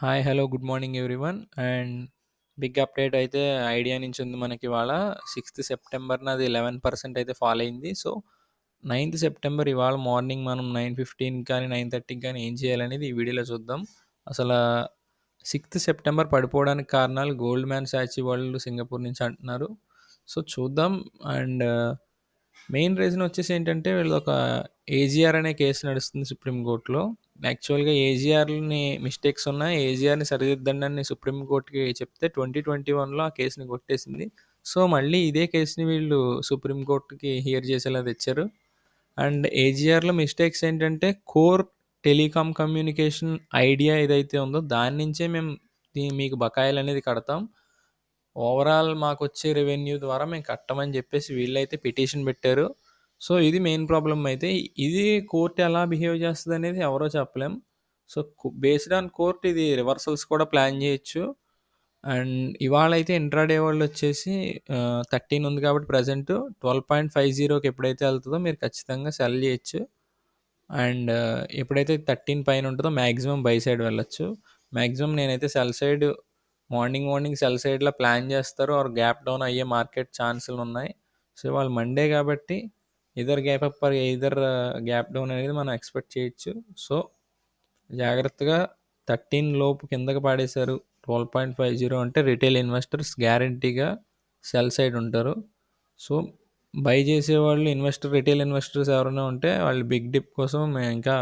Hi. Hello. Good morning everyone. And big update అయితే idea నుంచి ఉంది మనకి ఇవాళ. 6థ్ సెప్టెంబర్‌న అది 11% అయితే ఫాల్ అయింది. సో, 9థ్ సెప్టెంబర్ ఇవాళ మార్నింగ్ మనం 9:15 కానీ, 9:30 కానీ ఏం చేయాలనేది ఈ వీడియోలో చూద్దాం. అసలా 6థ్ సెప్టెంబర్ పడిపోవడానికి కారణాలు గోల్డ్‌మ్యాన్ సాచి వాళ్ళు సింగపూర్ నుంచి అంటున్నారు. సో, చూద్దాం. అండ్ మెయిన్ రీజన్ వచ్చేసి ఏంటంటే వీళ్ళదొక ఏజీఆర్ అనే కేసు నడుస్తుంది సుప్రీం కోర్ట్‌లో. యాక్చువల్‌గా ఏజీఆర్‌ని మిస్టేక్స్ ఉన్నాయి. ఏజీఆర్‌ని సరిదిద్దండి అని సుప్రీం కోర్ట్‌కి చెప్తే 2021లో ఆ కేస్‌ని కొట్టేసింది. సో, మళ్ళీ ఇదే కేస్‌ని వీళ్ళు సుప్రీం కోర్ట్‌కి హియర్ చేసేలా తెచ్చారు. అండ్ ఏజీఆర్‌లో మిస్టేక్స్ ఏంటంటే కోర్ టెలికాం కమ్యూనికేషన్ ఐడియా ఏదైతే ఉందో దాని నుంచే మేము మీకు బకాయిలనేది కడతాం. ఓవరాల్ మాకొచ్చే రెవెన్యూ ద్వారా మేము కట్టమని చెప్పేసి వీళ్ళైతే పిటిషన్ పెట్టారు. సో, ఇది మెయిన్ ప్రాబ్లమ్ అయితే. ఇది కోర్ట్ ఎలా బిహేవ్ చేస్తదనేది ఎవరో చెప్పలేం. సో, బేస్డ్ ఆన్ కోర్ట్ ఇది రివర్సల్స్ కూడా ప్లాన్ చేయొచ్చు. అండ్ ఇవాళైతే ఇంట్రాడే వాళ్ళొచ్చేసి 13 ఉంది కాబట్టి ప్రెజెంట్ 12.50కి ఎప్పుడైతే ఎళ్తదో మీరు ఖచ్చితంగా సెల్ చేయొచ్చు. అండ్ ఎప్పుడైతే 13 పైన ఉంటదో మాక్సిమం బై సైడ్ వెళ్ళొచ్చు. మాక్సిమం నేనైతే సెల్ సైడ్ మార్నింగ్ సెల్ సైడ్‌లో ప్లాన్ చేస్తారు ఆర్ గ్యాప్ డౌన్ అయ్యే మార్కెట్ ఛాన్సులున్నాయి. సో, ఇవాళ మండే కాబట్టి either gap up or either gap down అనేది మనం ఎక్స్‌పెక్ట్ చేయొచ్చు. సో, జాగ్రత్తగా 13 లోపు కిందకి పడేశారు. 12.50 అంటే రిటైల్ ఇన్వెస్టర్స్ గ్యారంటీగా సెల్ సైడ్ ఉంటారు. సో, బై చేసేవాళ్ళు రిటైల్ ఇన్వెస్టర్స్ ఎవరైనా ఉంటే వాళ్ళు బిగ్ డిప్ కోసం మేము ఇంకా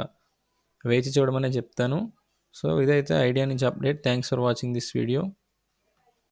వేచి చూడమనే చెప్తాను. సో, ఇదైతే ఐడియా నుంచి update. Thanks for watching this video.